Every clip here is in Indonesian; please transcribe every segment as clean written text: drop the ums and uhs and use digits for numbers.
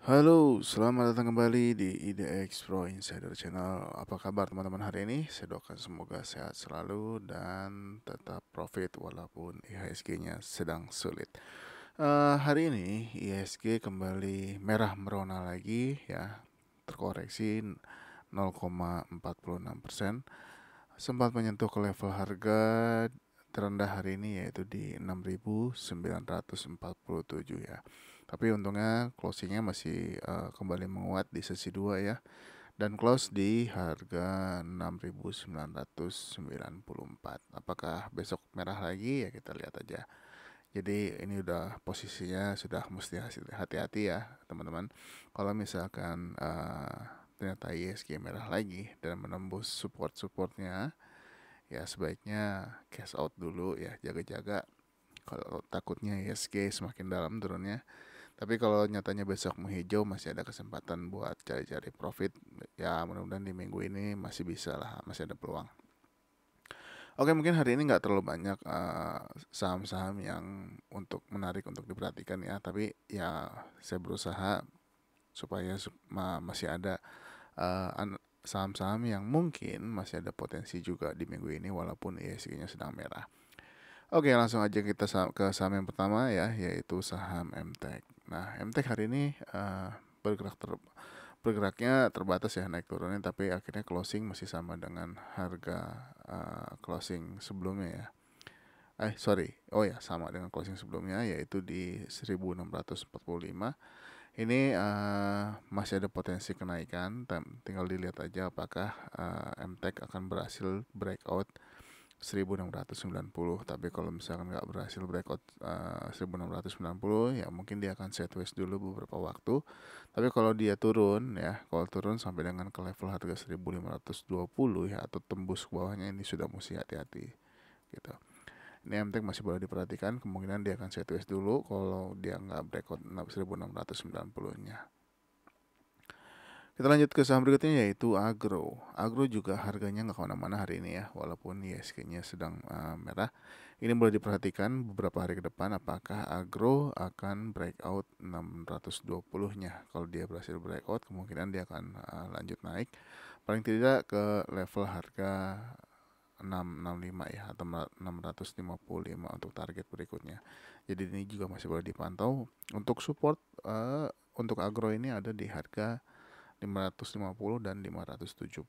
Halo, selamat datang kembali di IDX Pro Insider Channel. Apa kabar teman-teman hari ini? Saya doakan semoga sehat selalu dan tetap profit walaupun IHSG-nya sedang sulit. Hari ini IHSG kembali merah merona lagi ya, terkoreksi 0,46%. Sempat menyentuh ke level harga terendah hari ini yaitu di 6.947 ya. Tapi untungnya closingnya masih kembali menguat di sesi 2 ya. Dan close di harga 6.994. Apakah besok merah lagi? Ya kita lihat aja. Jadi ini udah posisinya sudah mesti hati-hati ya teman-teman. Kalau misalkan ternyata ISG merah lagi dan menembus support-supportnya, ya sebaiknya cash out dulu ya, jaga-jaga kalau takutnya ISG semakin dalam turunnya. Tapi kalau nyatanya besok menghijau masih ada kesempatan buat cari-cari profit. Ya mudah-mudahan di minggu ini masih bisa lah, masih ada peluang. Oke, mungkin hari ini nggak terlalu banyak saham-saham yang menarik untuk diperhatikan ya. Tapi ya saya berusaha supaya masih ada saham-saham yang mungkin masih ada potensi juga di minggu ini walaupun ISG-nya sedang merah. Oke, langsung aja kita ke saham yang pertama ya, yaitu saham MTEK. Nah, MTEK hari ini bergeraknya terbatas ya naik turunnya, tapi akhirnya closing masih sama dengan harga closing sebelumnya ya. Sorry, oh ya sama dengan closing sebelumnya yaitu di 1645. Ini masih ada potensi kenaikan, tinggal dilihat aja apakah MTEK akan berhasil breakout 1690. Tapi kalau misalkan nggak berhasil breakout 1690 ya mungkin dia akan sideways dulu beberapa waktu. Tapi kalau dia turun ya, kalau turun sampai dengan ke level harga 1520 ya atau tembus ke bawahnya, ini sudah mesti hati-hati gitu. Ini MTEK masih boleh diperhatikan, kemungkinan dia akan sideways dulu kalau dia nggak breakout 1690-nya. Kita lanjut ke saham berikutnya yaitu Agro. Agro juga harganya nggak kemana-mana hari ini ya, walaupun ISG-nya sedang merah. Ini boleh diperhatikan beberapa hari ke depan apakah Agro akan breakout 620-nya. Kalau dia berhasil breakout, kemungkinan dia akan lanjut naik. Paling tidak ke level harga 665 ya, atau 655 untuk target berikutnya. Jadi ini juga masih boleh dipantau. Untuk support untuk Agro ini ada di harga 550 dan 570.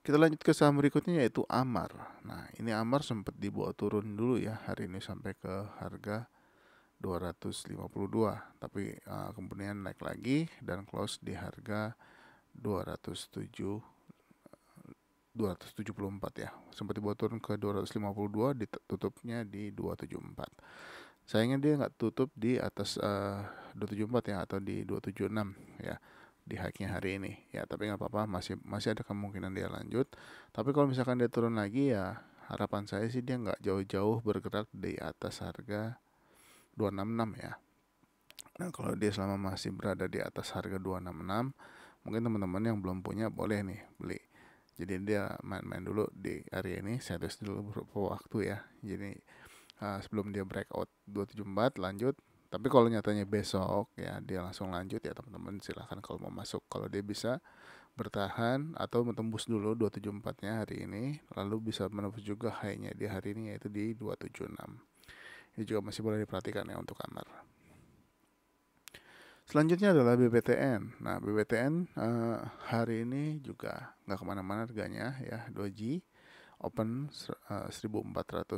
Kita lanjut ke saham berikutnya yaitu Amar. Nah, ini Amar sempat dibawa turun dulu ya hari ini sampai ke harga 252, tapi kemudian naik lagi dan close di harga 207 274 ya. Sempat dibawa turun ke 252, ditutupnya di 274. Sayangnya dia nggak tutup di atas 274 ya, atau di 276 ya di high-nya hari ini ya. Tapi nggak apa-apa, masih ada kemungkinan dia lanjut. Tapi kalau misalkan dia turun lagi ya, harapan saya sih dia nggak jauh-jauh bergerak di atas harga 266 ya. Nah, kalau dia selama masih berada di atas harga 266, mungkin teman-teman yang belum punya boleh nih beli. Jadi dia main-main dulu di area ini, saya tes dulu beberapa waktu ya. Jadi sebelum dia breakout 274 lanjut. Tapi kalau nyatanya besok ya dia langsung lanjut ya teman-teman, silahkan kalau mau masuk. Kalau dia bisa bertahan atau menembus dulu 274-nya hari ini, lalu bisa menembus juga high-nya di hari ini yaitu di 276. Ini juga masih boleh diperhatikan ya untuk kamar. Selanjutnya adalah BBTN. Nah, BBTN hari ini juga nggak kemana-mana harganya ya, 2G open 1495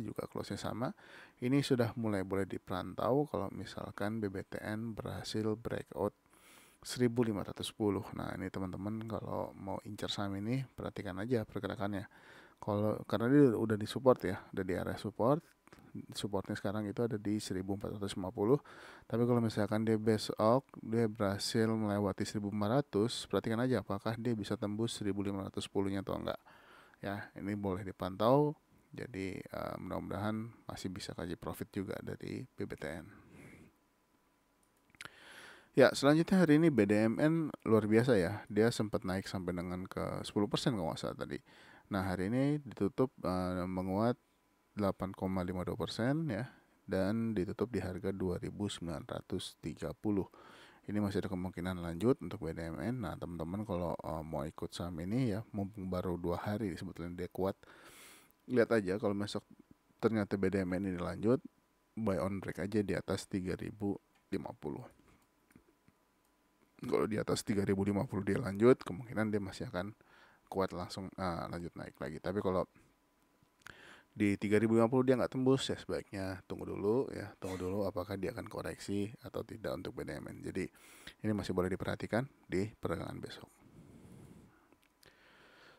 juga close-nya sama. Ini sudah mulai boleh dipantau kalau misalkan BBTN berhasil breakout 1510. Nah, ini teman-teman kalau mau incar saham ini perhatikan aja pergerakannya. Karena dia udah di support ya, udah di area support. Supportnya sekarang itu ada di 1450. Tapi kalau misalkan dia besok dia berhasil melewati 1400, perhatikan aja apakah dia bisa tembus 1510-nya atau enggak ya. Ini boleh dipantau. Jadi mudah-mudahan masih bisa kasih profit juga dari BBTN. Ya, selanjutnya hari ini BDMN luar biasa ya. Dia sempat naik sampai dengan ke 10% kalau nggak salah tadi. Nah, hari ini ditutup menguat 8,52% ya. dan ditutup di harga 2.930. Ini masih ada kemungkinan lanjut untuk BDMN. Nah, teman-teman kalau mau ikut saham ini ya, mumpung baru 2 hari sebetulnya dia kuat. Lihat aja kalau besok ternyata BDMN ini lanjut, buy on break aja di atas 3.050. Kalau di atas 3.050 dia lanjut, kemungkinan dia masih akan kuat langsung lanjut naik lagi. Tapi kalau di 3.050 dia nggak tembus, ya sebaiknya tunggu dulu apakah dia akan koreksi atau tidak untuk BDMN. Jadi ini masih boleh diperhatikan di perdagangan besok.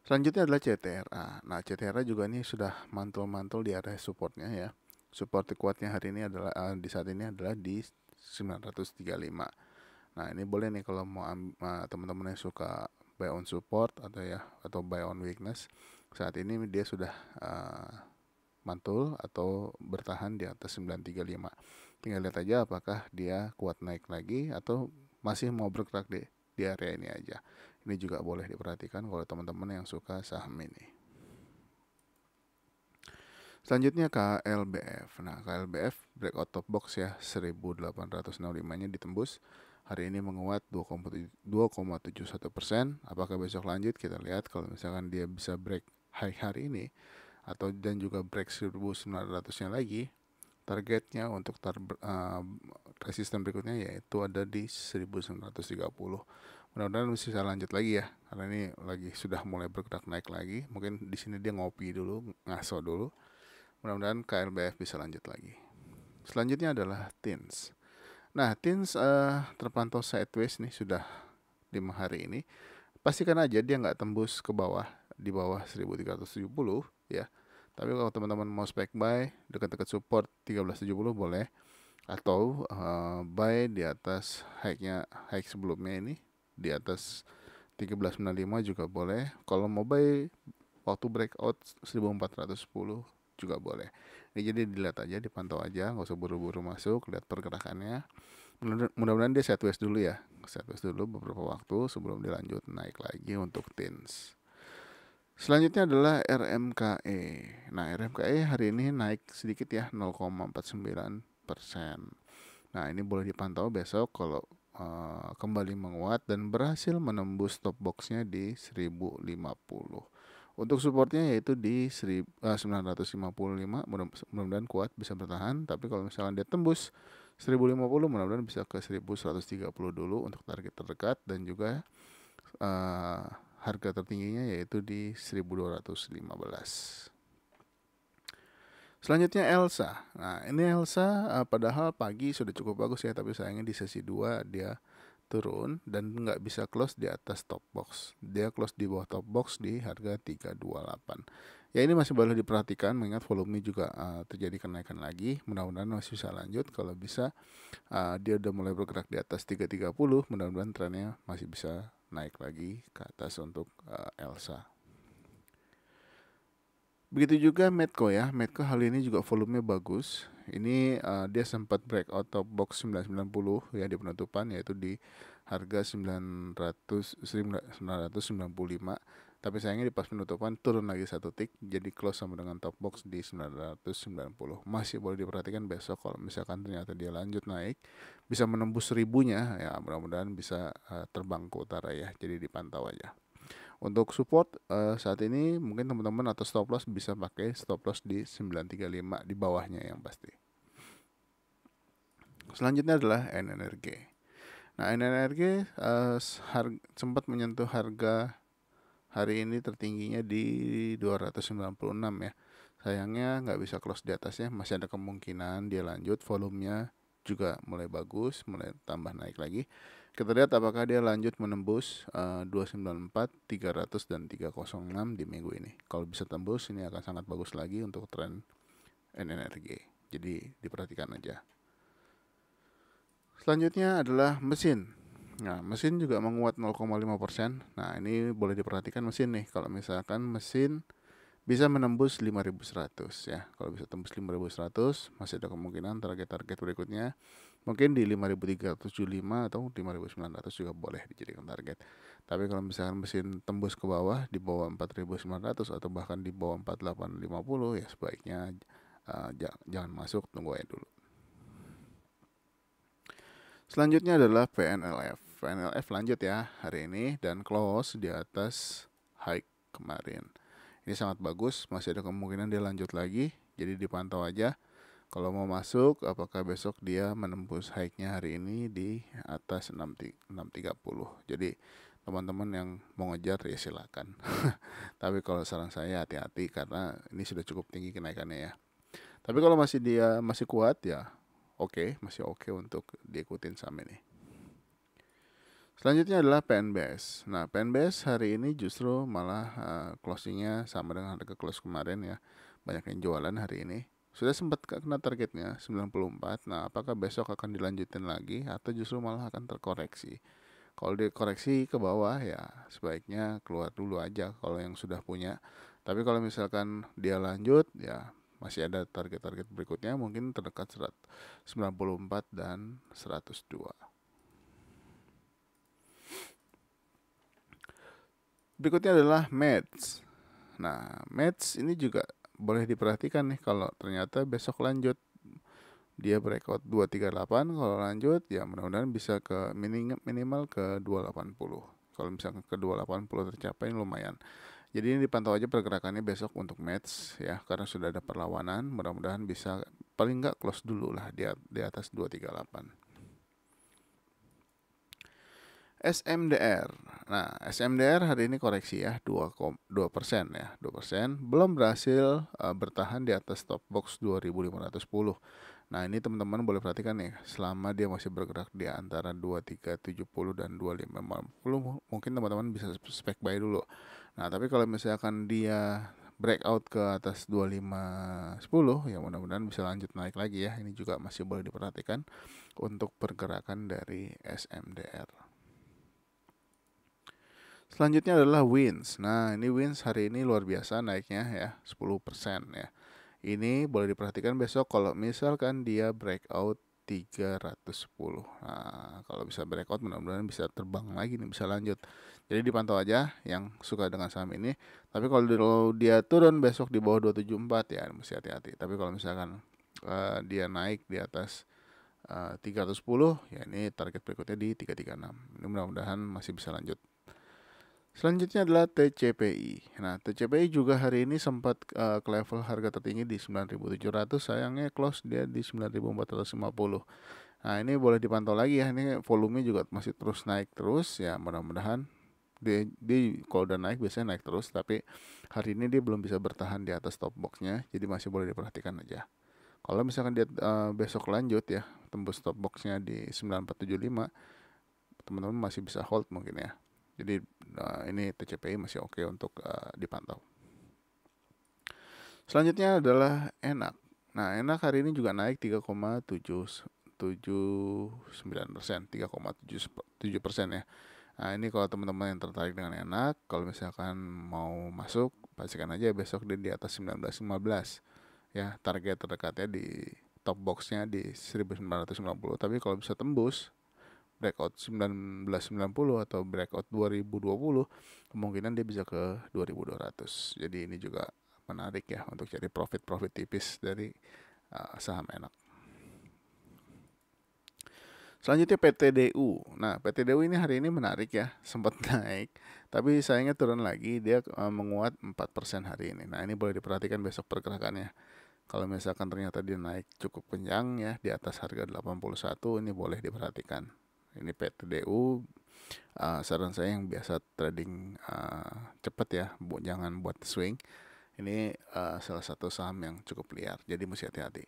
Selanjutnya adalah CTRA. Nah, CTRA juga ini sudah mantul-mantul di area supportnya ya. Support kuatnya hari ini adalah di saat ini adalah di 935. Nah, ini boleh nih kalau mau teman-teman yang suka buy on support atau buy on weakness. Saat ini dia sudah mantul atau bertahan di atas 935. Tinggal lihat aja apakah dia kuat naik lagi atau masih mau bergerak di area ini aja. Ini juga boleh diperhatikan kalau teman-teman yang suka saham ini. Selanjutnya KLBF. Nah, KLBF breakout top box ya, 1865-nya ditembus. Hari ini menguat 2,71%. Apakah besok lanjut? Kita lihat. Kalau misalkan dia bisa break high hari ini dan juga break 1900-nya lagi, targetnya untuk resisten berikutnya yaitu ada di 1930. Mudah-mudahan bisa lanjut lagi ya, karena ini lagi sudah mulai bergerak naik lagi. Mungkin di sini dia ngopi dulu, ngaso dulu. Mudah-mudahan KLBF bisa lanjut lagi. Selanjutnya adalah TINS. Nah, TINS terpantau sideways nih sudah 5 hari ini. Pastikan aja dia nggak tembus ke bawah, di bawah 1370 ya. Tapi kalau teman-teman mau spek buy dekat-dekat support 1370 boleh, atau buy di atas high sebelumnya ini di atas 1395 juga boleh. Kalau mau buy waktu breakout 1410 juga boleh. Ini jadi dilihat aja, dipantau aja, nggak usah buru-buru masuk, lihat pergerakannya. Mudah-mudahan dia sideways dulu ya, sideways dulu beberapa waktu sebelum dilanjut naik lagi untuk TINS. Selanjutnya adalah RMKE. Nah, RMKE hari ini naik sedikit ya, 0,49%. Nah, ini boleh dipantau besok kalau kembali menguat dan berhasil menembus top boxnya di 1050. Untuk supportnya yaitu di 955, mudah-mudahan kuat bisa bertahan. Tapi kalau misalkan dia tembus 1050, mudah-mudahan bisa ke 1130 dulu untuk target terdekat, dan juga harga tertingginya yaitu di 1215. Selanjutnya Elsa. Nah, ini Elsa padahal pagi sudah cukup bagus ya, tapi sayangnya di sesi 2 dia turun dan nggak bisa close di atas top box. Dia close di bawah top box di harga 328. Ya, ini masih boleh diperhatikan mengingat volume juga terjadi kenaikan lagi. Mudah-mudahan masih bisa lanjut. Kalau bisa dia udah mulai bergerak di atas 330, mudah-mudahan trennya masih bisa naik lagi ke atas untuk Elsa. Begitu juga Medco ya. Medco hal ini juga volumenya bagus. Ini dia sempat breakout top box 990 ya di penutupan, yaitu di harga 995. Tapi sayangnya di pas penutupan turun lagi 1 tick, jadi close sama dengan top box di 990. Masih boleh diperhatikan besok kalau misalkan ternyata dia lanjut naik, bisa menembus 1000-nya ya, mudah-mudahan bisa terbang ke utara ya. Jadi dipantau aja. Untuk support saat ini mungkin teman-teman atau stop loss bisa pakai stop loss di 935 di bawahnya yang pasti. Selanjutnya adalah NNRG. Nah, NNRG sempat menyentuh harga hari ini tertingginya di 296 ya. Sayangnya nggak bisa close di atasnya, masih ada kemungkinan dia lanjut, volumenya juga mulai bagus, mulai tambah naik lagi. Kita lihat apakah dia lanjut menembus 294, 300 dan 306 di minggu ini. Kalau bisa tembus, ini akan sangat bagus lagi untuk tren NNRG. Jadi diperhatikan aja. Selanjutnya adalah mesin. Nah, mesin juga menguat 0,5%. Nah, ini boleh diperhatikan mesin nih. Kalau misalkan mesin bisa menembus 5100 ya. Kalau bisa tembus 5100, masih ada kemungkinan target-target berikutnya mungkin di 5375 atau 5900 juga boleh dijadikan target. Tapi kalau misalkan mesin tembus ke bawah di bawah 4900 atau bahkan di bawah 4850, ya sebaiknya jangan masuk, tunggu aja dulu. Selanjutnya adalah PNLF. PNLF lanjut ya hari ini dan close di atas high kemarin. Ini sangat bagus, masih ada kemungkinan dia lanjut lagi. Jadi dipantau aja. Kalau mau masuk, apakah besok dia menembus high-nya hari ini di atas 630. Jadi teman-teman yang mau ngejar ya silakan. Tapi kalau saran saya hati-hati karena ini sudah cukup tinggi kenaikannya ya. Tapi kalau dia masih kuat ya oke, masih oke untuk diikutin saham ini. Selanjutnya adalah PNBS. Nah, PNBS hari ini justru malah closingnya sama dengan harga close kemarin ya. Banyak yang jualan hari ini. Sudah sempat kena targetnya 94. Nah, apakah besok akan dilanjutin lagi atau justru malah akan terkoreksi? Kalau dikoreksi ke bawah ya sebaiknya keluar dulu aja kalau yang sudah punya. Tapi kalau misalkan dia lanjut ya masih ada target-target berikutnya mungkin terdekat 94 dan 102. Berikutnya adalah Meds. Nah, Meds ini juga boleh diperhatikan nih kalau ternyata besok lanjut. Dia breakout 238, kalau lanjut ya mudah-mudahan bisa ke minimal ke 280. Kalau misalkan ke 280 tercapai lumayan. Jadi ini dipantau aja pergerakannya besok untuk Meds ya karena sudah ada perlawanan, mudah-mudahan bisa paling nggak close dulu lah di atas 238. SMDR. Nah, SMDR hari ini koreksi ya 2% ya, 2%. Belum berhasil bertahan di atas top box 2510. Nah, ini teman-teman boleh perhatikan nih, selama dia masih bergerak di antara 2370 dan 2550, mungkin teman-teman bisa spek buy dulu. Nah, tapi kalau misalkan dia breakout ke atas 2510 ya mudah-mudahan bisa lanjut naik lagi ya. Ini juga masih boleh diperhatikan untuk pergerakan dari SMDR. Selanjutnya adalah Wins. Nah, ini Wins hari ini luar biasa naiknya ya, 10% ya. Ini boleh diperhatikan besok kalau misalkan dia breakout 310. Nah, kalau bisa breakout mudah-mudahan bisa terbang lagi nih, bisa lanjut. Jadi dipantau aja yang suka dengan saham ini. Tapi kalau dia turun besok di bawah 274 ya mesti hati-hati. Tapi kalau misalkan dia naik di atas 310 ya ini target berikutnya di 336. Ini mudah-mudahan masih bisa lanjut. Selanjutnya adalah TCPI. Nah, TCPI juga hari ini sempat ke level harga tertinggi di 9.700, sayangnya close dia di 9.450. Nah, ini boleh dipantau lagi ya. Ini volumenya juga masih terus naik terus ya, mudah-mudahan dia kalau udah naik biasanya naik terus, tapi hari ini dia belum bisa bertahan di atas top boxnya, jadi masih boleh diperhatikan aja. Kalau misalkan dia besok lanjut ya, tembus top boxnya di 9475, teman-teman masih bisa hold mungkin ya. Jadi ini TCPI masih oke untuk dipantau. Selanjutnya adalah Enak. Nah, Enak hari ini juga naik 3,79%, 3,77% ya. Nah, ini kalau teman-teman yang tertarik dengan Enak, kalau misalkan mau masuk, pastikan aja besok dia di atas 1915. Ya, target terdekatnya di top boxnya di 1990. Tapi kalau bisa tembus breakout 1990 atau breakout 2020, kemungkinan dia bisa ke 2200. Jadi ini juga menarik ya untuk cari profit tipis dari saham Enak. Selanjutnya PTDU. Nah, PTDU ini hari ini menarik ya, sempat naik, tapi sayangnya turun lagi, dia menguat 4% hari ini. Nah, ini boleh diperhatikan besok pergerakannya. Kalau misalkan ternyata dia naik cukup kencang ya di atas harga 81, ini boleh diperhatikan. Ini PTDU, saran saya yang biasa trading cepat ya, jangan buat swing. Ini salah satu saham yang cukup liar, jadi mesti hati-hati.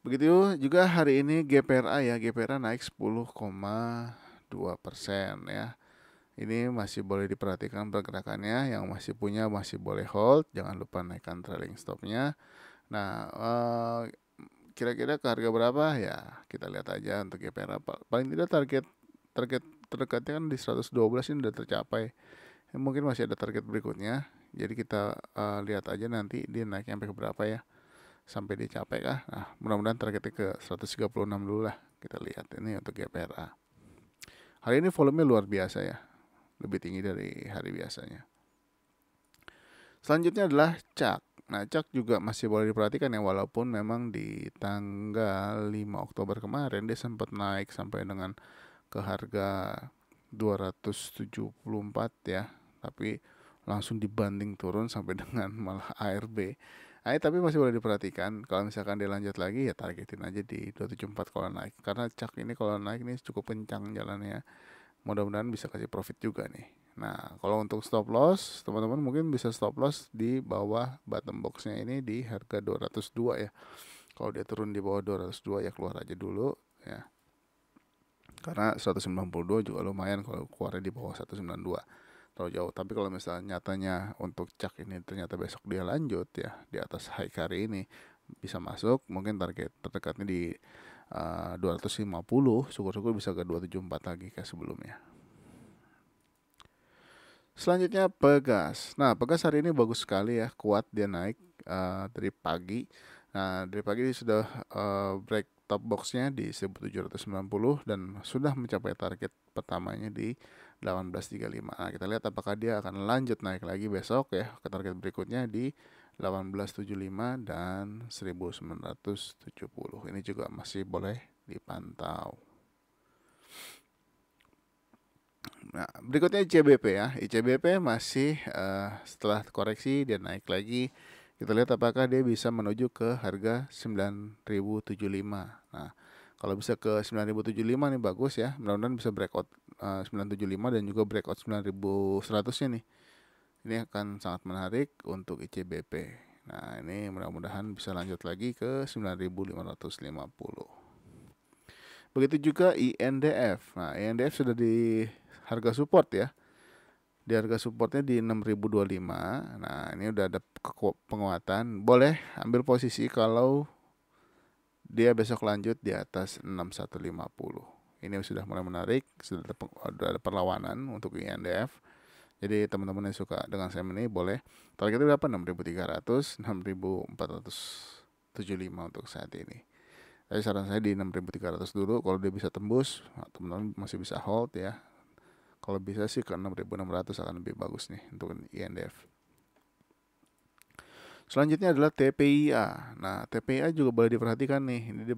Begitu juga hari ini GPRA ya, GPRA naik 10,2% ya. Ini masih boleh diperhatikan pergerakannya, yang masih punya masih boleh hold, jangan lupa naikkan trailing stopnya. Nah, kira-kira ke harga berapa ya kita lihat aja untuk GPRA. Paling tidak target terdekatnya kan di 112 ini udah tercapai. Mungkin masih ada target berikutnya, jadi kita lihat aja nanti dia naiknya sampai ke berapa ya, sampai dicapai kah. Nah, mudah-mudahan targetnya ke 136 dulu lah, kita lihat ini untuk GPRA. Hari ini volumenya luar biasa ya, lebih tinggi dari hari biasanya. Selanjutnya adalah CAK. Nah, cak juga masih boleh diperhatikan ya, walaupun memang di tanggal 5 Oktober kemarin dia sempat naik sampai dengan ke harga 274 ya, tapi langsung dibanting turun sampai dengan malah ARB. Tapi masih boleh diperhatikan, kalau misalkan dia lanjut lagi ya targetin aja di 274 kalau naik, karena cak ini kalau naik ini cukup kencang jalannya. Mudah-mudahan bisa kasih profit juga nih. Nah, kalau untuk stop loss, teman-teman mungkin bisa stop loss di bawah bottom boxnya ini di harga 202 ya. Kalau dia turun di bawah 202 ya keluar aja dulu ya. Karena 192 juga lumayan kalau keluarnya di bawah 192. Terlalu jauh. Tapi kalau misalnya nyatanya untuk cak ini ternyata besok dia lanjut ya di atas high hari ini, bisa masuk, mungkin target terdekatnya di 250, syukur-syukur bisa ke 274 lagi kayak sebelumnya. Selanjutnya Pegas. Nah, Pegas hari ini bagus sekali ya, kuat dia naik dari pagi. Nah, dari pagi dia sudah break top boxnya di 1790 dan sudah mencapai target pertamanya di 1835. Nah, kita lihat apakah dia akan lanjut naik lagi besok ya ke target berikutnya di 1875 dan 1970. Ini juga masih boleh dipantau. Nah, berikutnya ICBP ya. ICBP masih setelah koreksi dia naik lagi. Kita lihat apakah dia bisa menuju ke harga 9.075. Nah, kalau bisa ke 9.075 nih bagus ya. Mudah-mudahan bisa breakout 975 dan juga breakout 9.100-nya nih. Ini akan sangat menarik untuk ICBP. Nah, ini mudah-mudahan bisa lanjut lagi ke 9.550. Begitu juga INDF. Nah, INDF sudah di harga support ya. Di harga supportnya di 6.025. Nah, ini udah ada penguatan. Boleh ambil posisi kalau dia besok lanjut di atas 6150. Ini sudah mulai menarik, sudah ada perlawanan untuk INDF. Jadi teman-teman yang suka dengan saya ini boleh. Targetnya berapa? 6.300, 6.475 untuk saat ini. Tapi saran saya di 6.300 dulu. Kalau dia bisa tembus, teman-teman masih bisa hold ya. Kalau bisa sih ke 6.600 akan lebih bagus nih untuk INDF. Selanjutnya adalah TPIA. Nah, TPIA juga boleh diperhatikan nih. Ini dia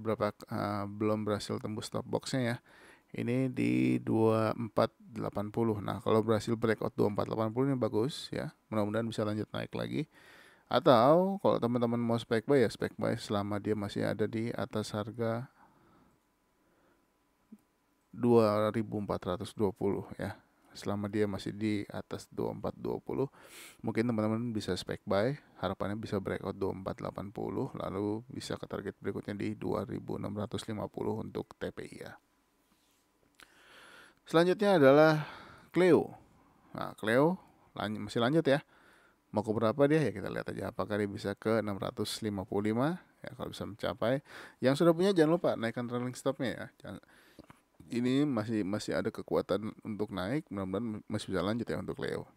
belum berhasil tembus stop boxnya ya. Ini di 2480. Nah, kalau berhasil breakout 2480 ini bagus ya. Mudah-mudahan bisa lanjut naik lagi. Atau kalau teman-teman mau spek buy ya spek buy selama dia masih ada di atas harga 2420 ya. Selama dia masih di atas 2420, mungkin teman-teman bisa spek buy. Harapannya bisa breakout 2480 lalu bisa ke target berikutnya di 2650 untuk TPI ya. Selanjutnya adalah Cleo. Nah, Cleo masih lanjut ya. Mau ke berapa dia ya, kita lihat aja apakah dia bisa ke 655 ya. Kalau bisa mencapai, yang sudah punya jangan lupa naikkan trailing stopnya ya. Ini masih ada kekuatan untuk naik, mudah-mudahan masih bisa lanjut ya untuk Leo.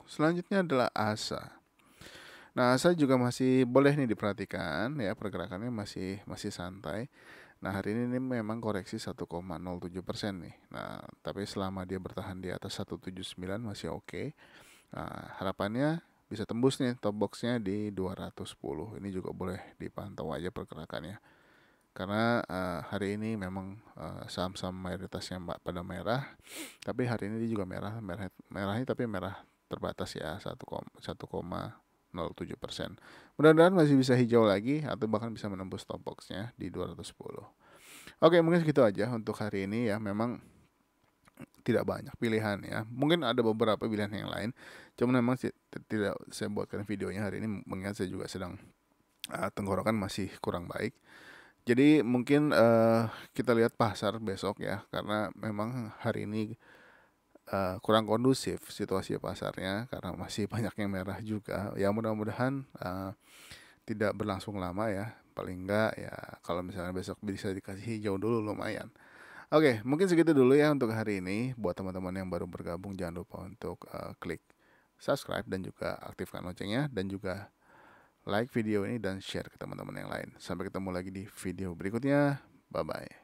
Selanjutnya adalah ASA. Nah, ASA juga masih boleh nih diperhatikan ya, pergerakannya masih santai. Nah, hari ini memang koreksi 1,07% nih. Nah, tapi selama dia bertahan di atas 179 masih oke. Nah, harapannya bisa tembus nih top boxnya di 210. Ini juga boleh dipantau aja pergerakannya. Karena hari ini memang saham-saham mayoritasnya pada merah. Tapi hari ini dia juga merahnya tapi merah terbatas ya, 1,07%. Mudah-mudahan masih bisa hijau lagi atau bahkan bisa menembus top boxnya di 210. Oke, mungkin segitu aja untuk hari ini ya. Memang tidak banyak pilihan ya. Mungkin ada beberapa pilihan yang lain. Cuma memang tidak saya buatkan videonya hari ini mengingat saya juga sedang tenggorokan masih kurang baik. Jadi mungkin kita lihat pasar besok ya. Karena memang hari ini kurang kondusif situasi pasarnya karena masih banyak yang merah juga. Ya mudah-mudahan tidak berlangsung lama ya. Paling enggak ya kalau misalnya besok bisa dikasih hijau dulu lumayan. Oke, mungkin segitu dulu ya untuk hari ini. Buat teman-teman yang baru bergabung jangan lupa untuk klik subscribe dan juga aktifkan loncengnya dan juga like video ini dan share ke teman-teman yang lain. Sampai ketemu lagi di video berikutnya. Bye bye.